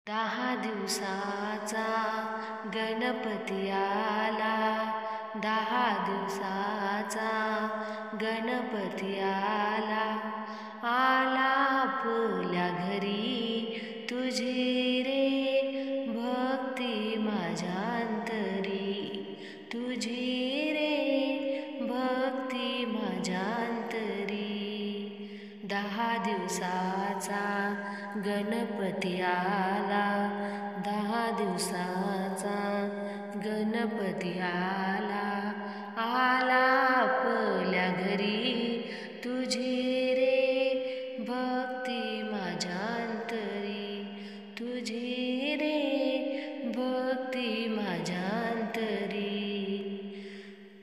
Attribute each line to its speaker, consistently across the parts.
Speaker 1: 10 दिवसाचा गणपती आला, 10 दिवसाचा गणपती आला, आला आपल्या घरी तुझी रे भक्ती माझ्या अंतरी, तुझी रे भक्ती माझ्या अंतरी. 10 दिवसाचा गणपती आला, 10 दिवसाचा गणपती आला, आला आपल्या घरी तुझी रे भक्ती माझ्या अंतरी, तुझी रे भक्ती माझ्या अंतरी.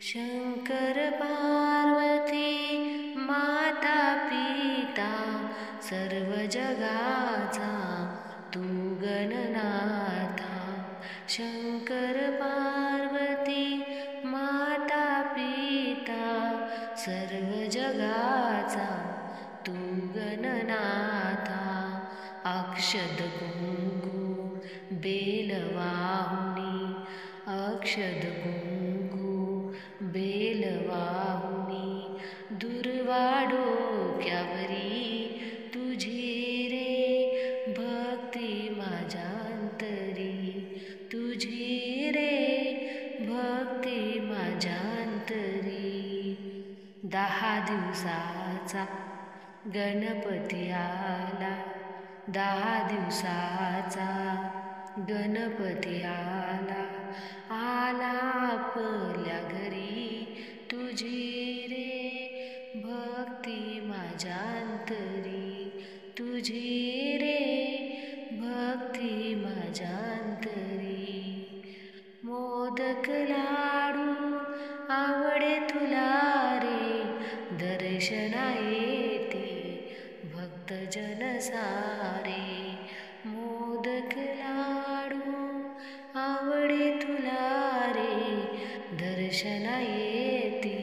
Speaker 1: शंकर पार्वती माता पिता सर्व जगाचा तू गणनाथा. शंकर पार्वती माता पिता सर्व जगाचा तू गणनाथा. अक्षत कुंकू बेल वाहुनी, अक्षत कुंकू बेल वाहुनी, दुर्वा डोक्यावरी तुझी रे भक्ती माझ्या अंतरी, तुझी रे भक्ती माझ्या अंतरी. 10 दिवसाचा गणपती आला, 10 दिवसाचा गणपती आला, आला आपल्या घरी तुझी रे भक्ती माझ्या अंतरी, तुझी रे भक्ती माझ्या अंतरी. मोदक लाडू आवडे तुला रे, दर्शना येते भक्तजन सारे. मोदक लाडू आवडे तुला रे, दर्शना येते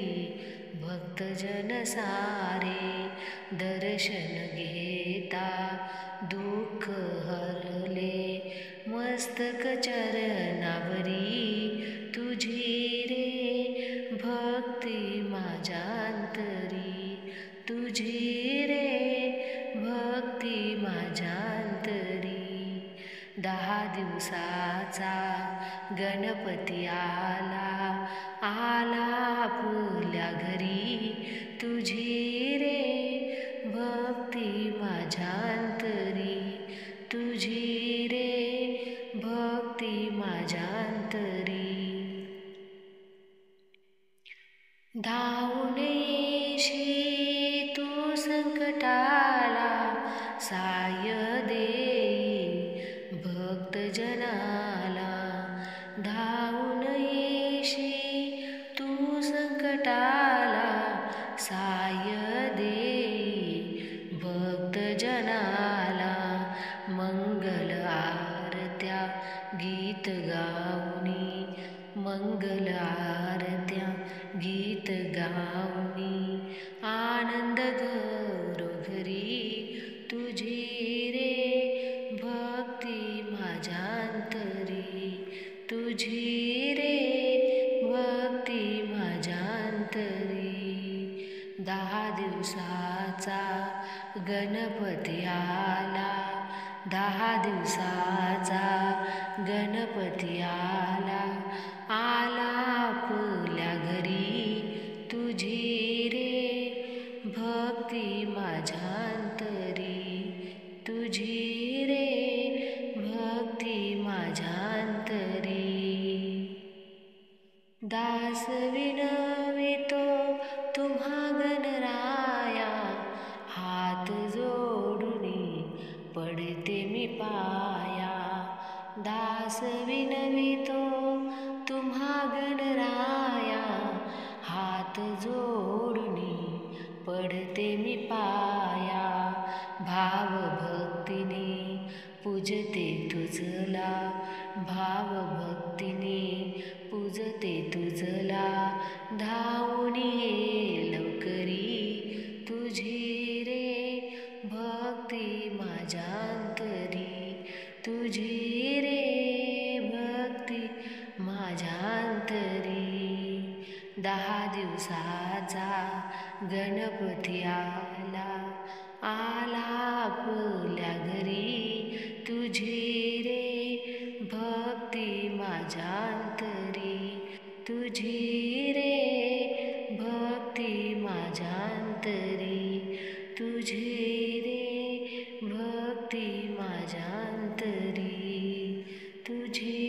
Speaker 1: भक्तजन सारे. दर्शन घेता दुःख हरले, मस्तक चरणावरी तुझी रे भक्ती माझ्या अंतरी, तुझी रे भक्ती माझ्या अंतरी. 10 दिवसाचा गणपती आला, आला आपल्या घरी तुझी रे भक्ती माझ्या अंतरी, तुझी रे भक्ती माझ्या अंतरी. धावून येशी तू संकटाला, साय देई भक्तजनाला. धावून येशी तू संकटाला, साय देई भक्तजनाला. मंगल आरत्या गीत गाऊनी, मंगल आरत्या गीत गाऊनी, आनंद घरोघरी तुझी रे भक्ती माझ्या अंतरी, तुझी रे भक्ती माझ्या अंतरी. 10 दिवसाचा गणपती आला, 10 दिवसाचा गणपती आला, आला आपल्या घरी तुझी रे भक्ती माझ्या अंतरी, तुझी रे भक्ती माझ्या अंतरी. दास विनवितो तुम्हा गणराया, हात जोडुनी पडते मी पाया. दास विनवितो तुम्हा गणराया, हात जोडुनी पडते मी पाया. भाव भक्तीने पूजते तुझला, भाव भक्तीने पूजते तुझला. धावून ये लवकरी तुझी रे भक्ती माझ्या अंतरी, तुझी रे भक्ती माझ्यान्तरी 10 दिवसाचा गणपती आला आपल्या घरी तुझी रे भक्ती माझ्यान्तरी तुझी रे भक्ती माझ्यान्तरी तुझी रे भक्ती माझ्यान्तरी तुझी